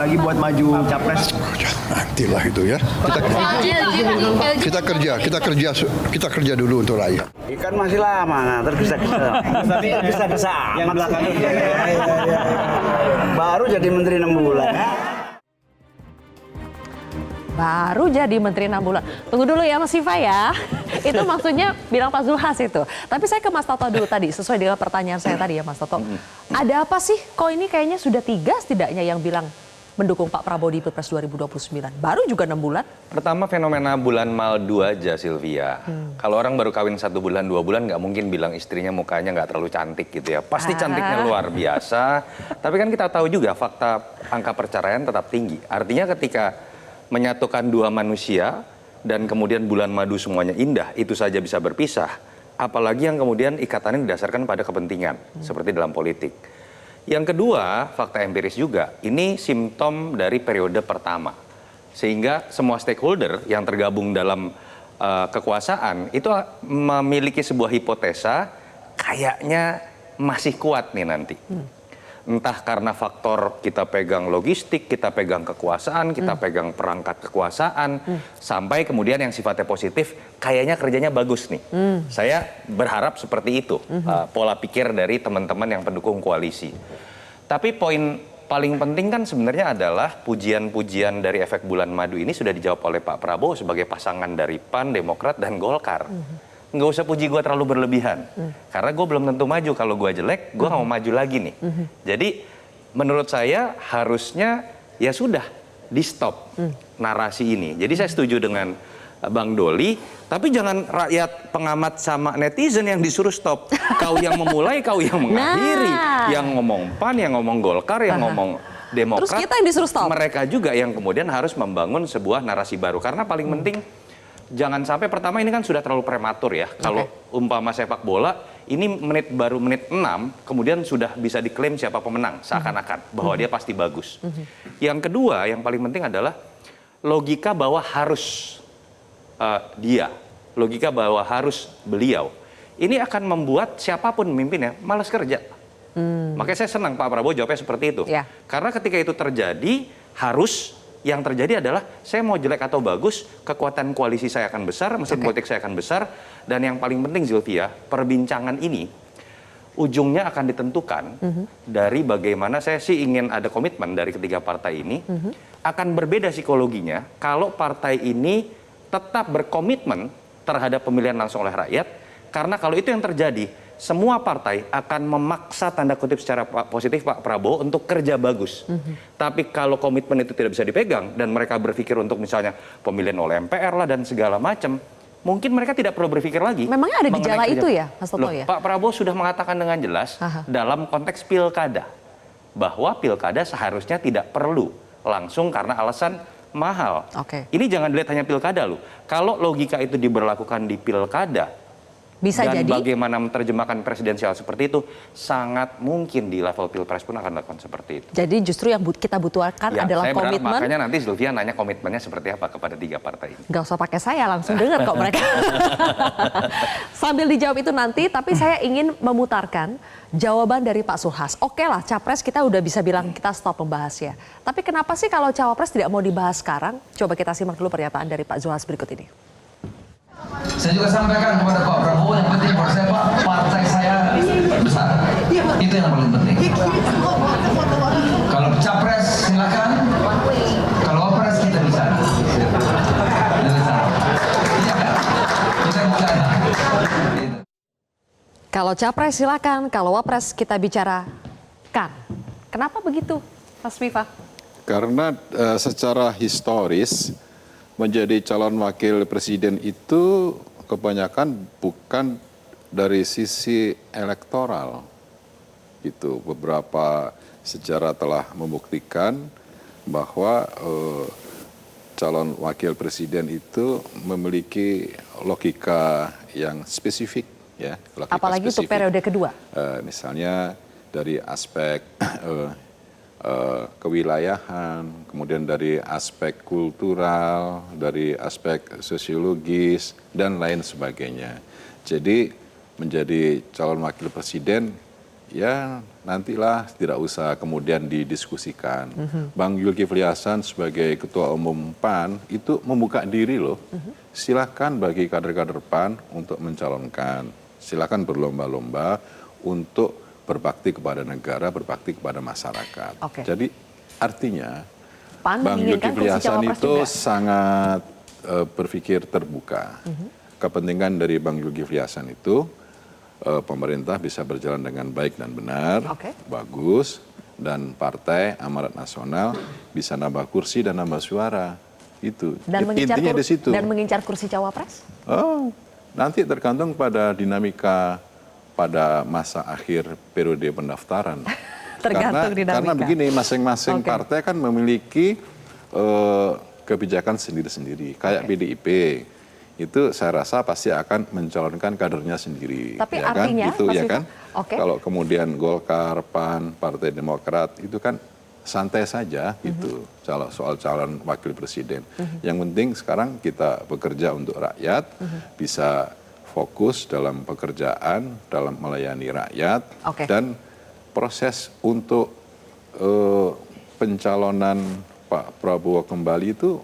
lagi buat maju capres? Nantilah itu ya. Kita kerja dulu untuk rakyat. Ikan masih lama, nah, tergesa-gesa. Tapi tergesa-gesa yang belakang ini. Baru jadi menteri 6 bulan. Baru jadi menteri 6 bulan. Tunggu dulu ya Mas Viva ya. Itu maksudnya bilang Pak Zulhas itu. Tapi saya ke Mas Toto dulu tadi, sesuai dengan pertanyaan saya tadi ya Mas Toto. Ada apa sih? Kok ini kayaknya sudah 3 setidaknya yang bilang mendukung Pak Prabowo di Pilpres 2029. Baru juga 6 bulan. Pertama fenomena bulan maldu aja Sylvia. Kalau orang baru kawin 1 bulan, 2 bulan nggak mungkin bilang istrinya mukanya nggak terlalu cantik gitu ya. Pasti cantiknya luar biasa. Tapi kan kita tahu juga fakta angka perceraian tetap tinggi. Artinya ketika menyatukan 2 manusia dan kemudian bulan madu semuanya indah, itu saja bisa berpisah. Apalagi yang kemudian ikatannya didasarkan pada kepentingan, seperti dalam politik. Yang kedua, fakta empiris juga, ini simptom dari periode pertama. Sehingga semua stakeholder yang tergabung dalam kekuasaan itu memiliki sebuah hipotesa kayaknya masih kuat nih nanti. Entah karena faktor kita pegang logistik, kita pegang kekuasaan, kita pegang perangkat kekuasaan, sampai kemudian yang sifatnya positif, kayaknya kerjanya bagus nih. Saya berharap seperti itu, pola pikir dari teman-teman yang pendukung koalisi. Tapi poin paling penting kan sebenarnya adalah pujian-pujian dari efek bulan madu ini sudah dijawab oleh Pak Prabowo sebagai pasangan dari PAN, Demokrat, dan Golkar. Nggak usah puji gue terlalu berlebihan. Karena gue belum tentu maju. Kalau gue jelek, gue nggak mau maju lagi nih. Jadi menurut saya harusnya ya sudah di stop narasi ini. Jadi saya setuju dengan Bang Doli, tapi jangan rakyat pengamat sama netizen yang disuruh stop. Kau yang memulai, kau yang mengakhiri. Yang ngomong PAN, yang ngomong Golkar, yang ngomong Demokrat. Terus kita yang disuruh stop. Mereka juga yang kemudian harus membangun sebuah narasi baru. Karena paling penting, jangan sampai pertama ini kan sudah terlalu prematur ya. Kalau umpama sepak bola, ini baru menit 6, kemudian sudah bisa diklaim siapa pemenang seakan-akan bahwa dia pasti bagus. Yang kedua, yang paling penting adalah logika bahwa harus logika bahwa harus beliau. Ini akan membuat siapapun memimpinnya malas kerja. Makanya saya senang Pak Prabowo jawabnya seperti itu. Karena ketika itu terjadi, yang terjadi adalah saya mau jelek atau bagus, kekuatan koalisi saya akan besar, mesin politik saya akan besar, dan yang paling penting Sylvia, perbincangan ini ujungnya akan ditentukan dari bagaimana saya sih ingin ada komitmen dari ketiga partai ini, akan berbeda psikologinya kalau partai ini tetap berkomitmen terhadap pemilihan langsung oleh rakyat, karena kalau itu yang terjadi, semua partai akan memaksa tanda kutip secara positif Pak Prabowo untuk kerja bagus. Tapi kalau komitmen itu tidak bisa dipegang dan mereka berpikir untuk misalnya pemilihan oleh MPR lah dan segala macam, mungkin mereka tidak perlu berpikir lagi. Memangnya ada gejala itu ya, Mas Toto ya? Pak Prabowo sudah mengatakan dengan jelas dalam konteks pilkada bahwa pilkada seharusnya tidak perlu langsung karena alasan mahal. Ini jangan dilihat hanya pilkada loh. Kalau logika itu diberlakukan di pilkada, bisa dan jadi bagaimana menerjemahkan presidensial seperti itu, sangat mungkin di level pilpres pun akan dilakukan seperti itu. Jadi justru yang kita butuhkan adalah komitmen. Makanya nanti Sylvia nanya komitmennya seperti apa kepada 3 partai ini. Gak usah pakai saya, langsung dengar kok mereka. Sambil dijawab itu nanti, tapi saya ingin memutarkan jawaban dari Pak Zulhas. Oke lah, capres kita udah bisa bilang kita stop membahasnya. Tapi kenapa sih kalau cawapres tidak mau dibahas sekarang? Coba kita simak dulu pernyataan dari Pak Zulhas berikut ini. Saya juga sampaikan kepada Pak Prabowo, yang penting buat saya Pak, partai saya besar. Itu yang paling penting. Kalau capres silakan, kalau wapres kita bisa. Kita bicara. Kalau capres silakan, kalau wapres kita bicarakan. Kenapa begitu, Mas Viva? Karena secara historis menjadi calon wakil presiden itu kebanyakan bukan dari sisi elektoral. Itu beberapa sejarah telah membuktikan bahwa calon wakil presiden itu memiliki logika yang spesifik, ya. Logika apalagi spesifik. Untuk periode kedua. Misalnya dari aspek kewilayahan, kemudian dari aspek kultural, dari aspek sosiologis, dan lain sebagainya. Jadi menjadi calon wakil presiden ya nantilah, tidak usah kemudian didiskusikan. Bang Zulkifli Hasan sebagai Ketua Umum PAN itu membuka diri loh. Silakan bagi kader-kader PAN untuk mencalonkan. Silakan berlomba-lomba untuk berbakti kepada negara, berbakti kepada masyarakat. Oke. Jadi artinya PAN Bang menginginkan Zulkifli kursi Hasan cawapres itu juga. sangat berpikir terbuka. Kepentingan dari Bang Zulkifli Hasan itu pemerintah bisa berjalan dengan baik dan benar, Oke. bagus, dan Partai Amanat Nasional bisa nambah kursi dan nambah suara. Itu Dan mengincar, intinya di situ. dan mengincar kursi cawapres? Oh, nanti tergantung pada dinamika pada masa akhir periode pendaftaran. Tergantung dinamika. Karena begini, masing-masing Oke. partai kan memiliki kebijakan sendiri-sendiri. Kayak PDIP, itu saya rasa pasti akan mencalonkan kadernya sendiri. Tapi ya artinya, kan? Gitu, Mas ya Viva, kan? oke. Kalau kemudian Golkar, PAN, Partai Demokrat, itu kan santai saja gitu soal calon wakil presiden. Yang penting sekarang kita bekerja untuk rakyat, bisa fokus dalam pekerjaan, dalam melayani rakyat, Oke. dan proses untuk pencalonan Pak Prabowo kembali itu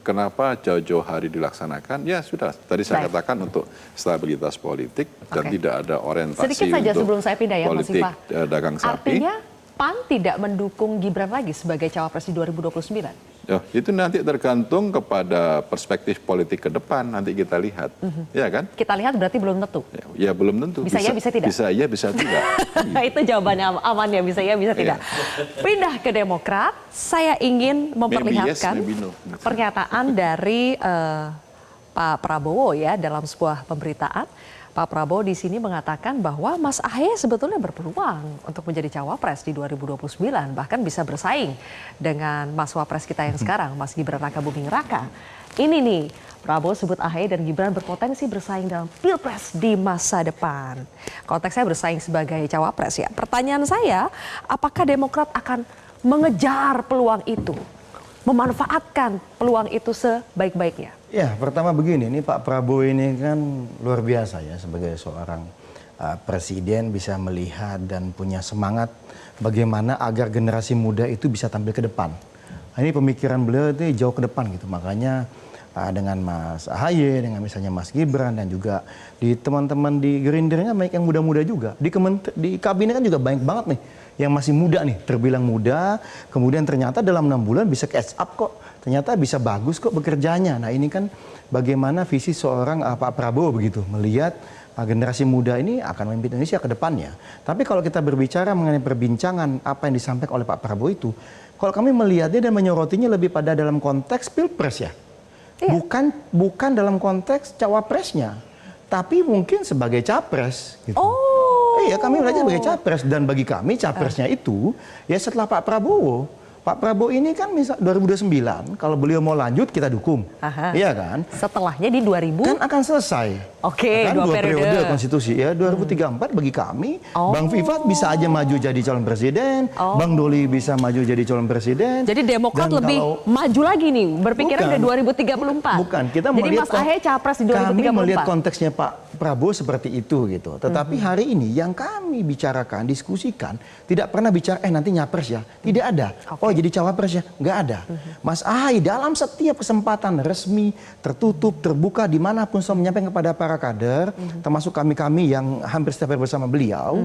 kenapa jauh-jauh hari dilaksanakan? Ya sudah, tadi saya Baik. katakan untuk stabilitas politik dan Oke. tidak ada orientasi Sedikit saja untuk sebelum saya pindah ya, Mas politik Viva. dagang sapi. Artinya PAN tidak mendukung Gibran lagi sebagai cawapres di 2029? Ya, itu nanti tergantung kepada perspektif politik ke depan, nanti kita lihat. Ya kan? Kita lihat berarti belum tentu. Ya belum tentu. Bisa ya, bisa tidak? Bisa ya, bisa tidak. Itu jawabannya aman ya, bisa ya, bisa tidak. Pindah ke Demokrat, saya ingin memperlihatkan Maybe yes, maybe no. pernyataan dari Pak Prabowo ya dalam sebuah pemberitaan. Pak Prabowo di sini mengatakan bahwa Mas Ahaye sebetulnya berpeluang untuk menjadi cawapres di 2029, bahkan bisa bersaing dengan Mas Wapres kita yang sekarang, Mas Gibran Rakabuming Raka. Ini nih, Prabowo sebut Ahaye dan Gibran berpotensi bersaing dalam Pilpres di masa depan. Konteksnya bersaing sebagai cawapres ya. Pertanyaan saya, apakah Demokrat akan mengejar peluang itu? Memanfaatkan peluang itu sebaik-baiknya? Ya, pertama begini, ini Pak Prabowo ini kan luar biasa ya sebagai seorang presiden bisa melihat dan punya semangat bagaimana agar generasi muda itu bisa tampil ke depan. Nah, ini pemikiran beliau itu jauh ke depan gitu, makanya dengan Mas Ahaye, dengan misalnya Mas Gibran dan juga di teman-teman di Gerindranya banyak yang muda-muda juga. Di kabinet kan juga banyak banget nih yang masih muda nih, terbilang muda, kemudian ternyata dalam 6 bulan bisa catch up kok. Ternyata bisa bagus kok bekerjanya. Nah ini kan bagaimana visi seorang Pak Prabowo begitu. Melihat generasi muda ini akan memimpin Indonesia ke depannya. Tapi kalau kita berbicara mengenai perbincangan apa yang disampaikan oleh Pak Prabowo itu. Kalau kami melihatnya dan menyorotinya lebih pada dalam konteks Pilpres ya. Iya. Bukan dalam konteks cawapresnya. Tapi mungkin sebagai capres gitu. Oh. Iya, kami melihatnya sebagai capres dan bagi kami capresnya itu ya setelah Pak Prabowo. Pak Prabowo ini kan misal 2029 kalau beliau mau lanjut kita dukung. Aha. Iya kan? Setelahnya di 2000? Kan akan selesai. Oke, kan, 2 2 periode. konstitusi ya 2034 bagi kami. Oh. Bang Vivat bisa aja maju jadi calon presiden, Oh. Bang Doli bisa maju jadi calon presiden. Jadi Demokrat Dan lebih kalau- maju lagi nih, berpikiran Bukan. udah 2034. Bukan, kita Jadi melihat Mas Ahaye capres di 2034. Kami melihat konteksnya Pak Prabowo seperti itu gitu. Tetapi hari ini yang kami bicarakan, diskusikan, tidak pernah bicara nanti nyapres ya. Tidak ada. Oke. Oh jadi cawapres ya. Nggak ada. Mas Ahaye dalam setiap kesempatan resmi, tertutup, terbuka, dimanapun selalu menyampaikan kepada para kader, termasuk kami-kami yang hampir setiap hari bersama beliau,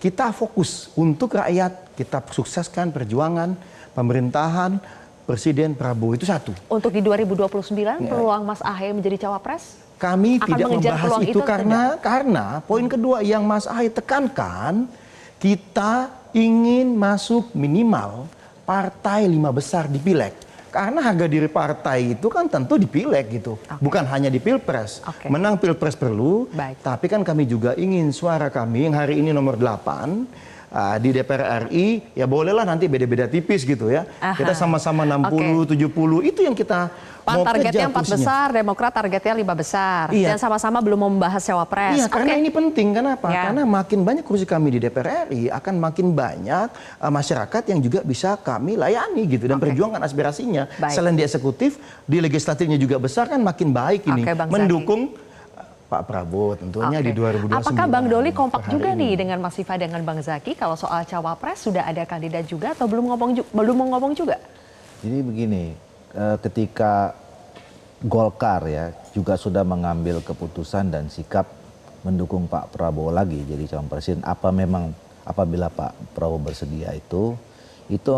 kita fokus untuk rakyat, kita sukseskan perjuangan, pemerintahan, Presiden Prabowo itu satu. Untuk di 2029 peluang Mas Ahaye menjadi cawapres? Kami Akan tidak mengejar membahas peluang itu itu karena poin kedua yang Mas Ahaye tekankan, kita ingin masuk minimal partai 5 besar di Pileg. Karena harga diri partai itu kan tentu di Pileg gitu, bukan hanya di Pilpres. Oke. Menang Pilpres perlu, Baik. tapi kan kami juga ingin suara kami yang hari ini nomor 8 di DPR RI, ya bolehlah nanti beda-beda tipis gitu ya. Aha. Kita sama-sama 60, 70, itu yang kita PAN mau targetnya kejar 4 kursinya. besar, Demokrat targetnya 5 besar. Iya. Dan sama-sama belum membahas cawapres. Iya, karena Oke. ini penting. Kenapa? Ya. Karena makin banyak kursi kami di DPR RI, akan makin banyak masyarakat yang juga bisa kami layani gitu dan perjuangkan aspirasinya. Baik. Selain di eksekutif, di legislatifnya juga besar kan makin baik ini. Oke, Bang Zaki. Mendukung Pak Prabowo tentunya Oke. di 2029. Apakah Bang Doli kompak Per hari juga ini. nih dengan Mas Viva dengan Bang Zaki kalau soal cawapres sudah ada kandidat juga atau belum mau ngomong juga? Jadi begini, ketika Golkar ya juga sudah mengambil keputusan dan sikap mendukung Pak Prabowo lagi jadi calon presiden, apabila Pak Prabowo bersedia itu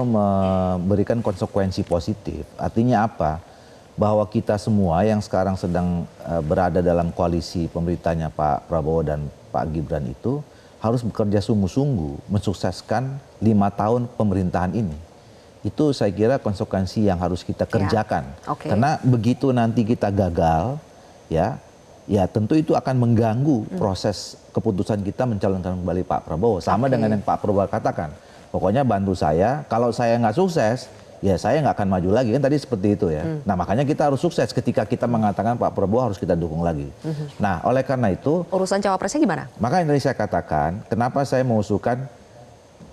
memberikan konsekuensi positif. Artinya apa? Bahwa kita semua yang sekarang sedang berada dalam koalisi pemerintahnya Pak Prabowo dan Pak Gibran itu harus bekerja sungguh-sungguh mensukseskan 5 tahun pemerintahan ini. Itu saya kira konsekuensi yang harus kita kerjakan. Oke. Karena begitu nanti kita gagal, ya tentu itu akan mengganggu proses keputusan kita mencalonkan kembali Pak Prabowo. Sama dengan yang Pak Prabowo katakan. Pokoknya bantu saya, kalau saya nggak sukses, ya saya nggak akan maju lagi. Kan tadi seperti itu ya. Nah makanya kita harus sukses ketika kita mengatakan Pak Prabowo harus kita dukung lagi. Nah oleh karena itu, Urusan cawapresnya gimana? makanya tadi saya katakan, kenapa saya mengusulkan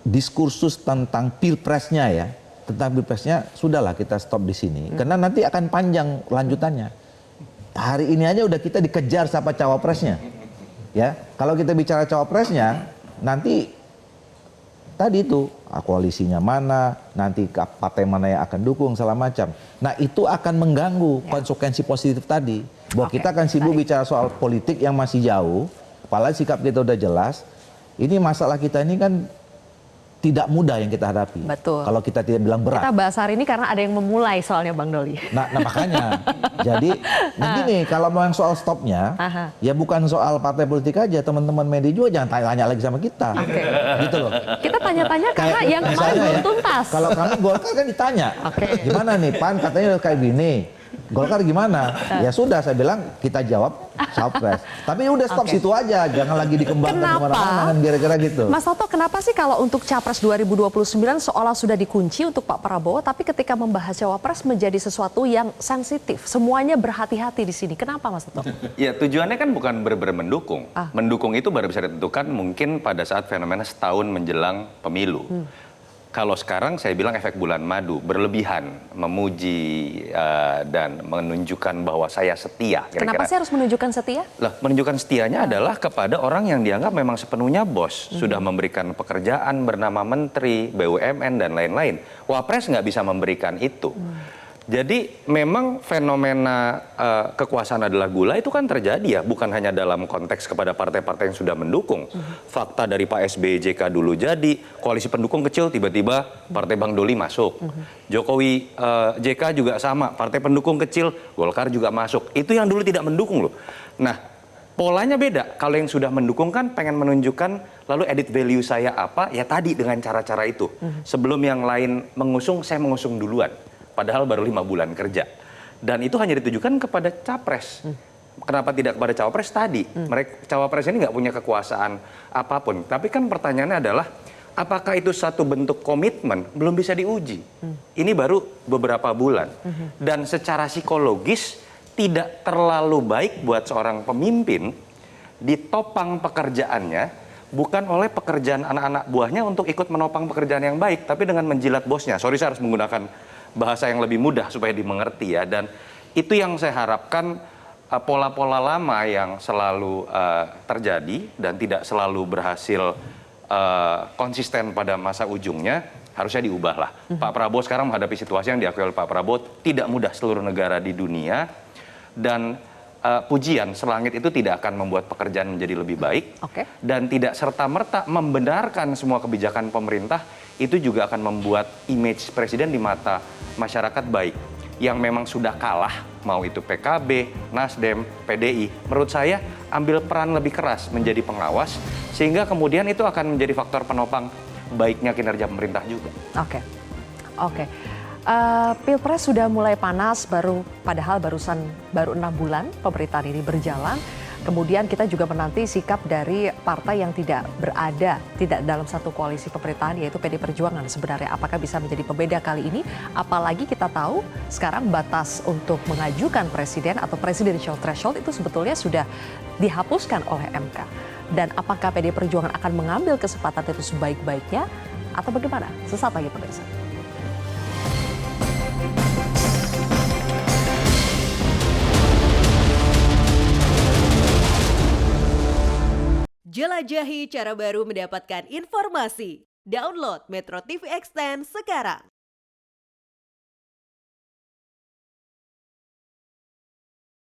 diskursus tentang pilpresnya ya. Tentang pilpresnya, sudahlah kita stop di sini. Karena nanti akan panjang lanjutannya. Hari ini aja udah kita dikejar sama cawapresnya. Ya, kalau kita bicara cawapresnya, nanti tadi itu koalisinya mana, nanti partai mana yang akan dukung, segala macam. Nah itu akan mengganggu konsekuensi positif tadi. Bahwa kita akan sibuk bicara soal politik yang masih jauh, apalagi sikap kita udah jelas. Ini masalah kita ini kan tidak mudah yang kita hadapi. Betul. Kalau kita tidak bilang berat. Kita bahas hari ini karena ada yang memulai soalnya Bang Doli. Nah makanya, jadi begini, kalau mau yang soal stopnya, ya bukan soal partai politik aja, teman-teman media juga jangan tanya lagi sama kita, gitu loh. Kita tanya-tanya karena yang kemarin Misalnya belum ya, tuntas. Kalau kami Golkar kan ditanya, gimana nih PAN katanya kayak gini, Golkar gimana? Ya sudah, saya bilang kita jawab Cawapres. Tapi udah stop situ aja, jangan lagi dikembangkan kemana-mana kan kira-kira gitu. Mas Toto, kenapa sih kalau untuk Capres 2029 seolah sudah dikunci untuk Pak Prabowo, tapi ketika membahas Cawapres menjadi sesuatu yang sensitif, semuanya berhati-hati di sini. Kenapa Mas Toto? Ya tujuannya kan bukan benar-benar mendukung. Mendukung itu baru bisa ditentukan mungkin pada saat fenomena setahun menjelang pemilu. Kalau sekarang saya bilang efek bulan madu, berlebihan, memuji dan menunjukkan bahwa saya setia. Kira-kira. Kenapa sih harus menunjukkan setia? Lah, menunjukkan setianya adalah kepada orang yang dianggap memang sepenuhnya bos. Sudah memberikan pekerjaan bernama menteri, BUMN, dan lain-lain. Wapres nggak bisa memberikan itu. Jadi memang fenomena kekuasaan adalah gula itu kan terjadi ya, bukan hanya dalam konteks kepada partai-partai yang sudah mendukung. Fakta dari Pak SBY JK dulu jadi, koalisi pendukung kecil tiba-tiba partai Bang Doli masuk. Jokowi JK juga sama, partai pendukung kecil, Golkar juga masuk. Itu yang dulu tidak mendukung loh. Nah, polanya beda. Kalau yang sudah mendukung kan pengen menunjukkan lalu edit value saya apa, ya tadi dengan cara-cara itu. Sebelum yang lain mengusung, saya mengusung duluan. Padahal baru 5 bulan kerja. Dan itu hanya ditujukan kepada capres. Kenapa tidak kepada cawapres tadi? Mereka cawapres ini nggak punya kekuasaan apapun. Tapi kan pertanyaannya adalah, apakah itu satu bentuk komitmen? Belum bisa diuji. Ini baru beberapa bulan. Dan secara psikologis tidak terlalu baik buat seorang pemimpin ditopang pekerjaannya bukan oleh pekerjaan anak-anak buahnya untuk ikut menopang pekerjaan yang baik, tapi dengan menjilat bosnya. Sorry, saya harus menggunakan bahasa yang lebih mudah supaya dimengerti ya. Dan itu yang saya harapkan, pola-pola lama yang selalu terjadi dan tidak selalu berhasil konsisten pada masa ujungnya harusnya diubahlah. Pak Prabowo sekarang menghadapi situasi yang diakui oleh Pak Prabowo tidak mudah seluruh negara di dunia, dan pujian selangit itu tidak akan membuat pekerjaan menjadi lebih baik, dan tidak serta-merta membenarkan semua kebijakan pemerintah itu juga akan membuat image presiden di mata masyarakat baik. Yang memang sudah kalah, mau itu PKB, Nasdem, PDI, menurut saya ambil peran lebih keras menjadi pengawas, sehingga kemudian itu akan menjadi faktor penopang baiknya kinerja pemerintah juga. Oke. Pilpres sudah mulai panas, padahal baru 6 bulan pemerintahan ini berjalan. Kemudian kita juga menanti sikap dari partai yang tidak dalam satu koalisi pemerintahan, yaitu PD Perjuangan. Sebenarnya apakah bisa menjadi pembeda kali ini? Apalagi kita tahu sekarang batas untuk mengajukan presiden atau presidential threshold itu sebetulnya sudah dihapuskan oleh MK. Dan apakah PD Perjuangan akan mengambil kesempatan itu sebaik-baiknya atau bagaimana? Sesaat lagi pemirsa. Jelajahi cara baru mendapatkan informasi. Download Metro TV Extend sekarang.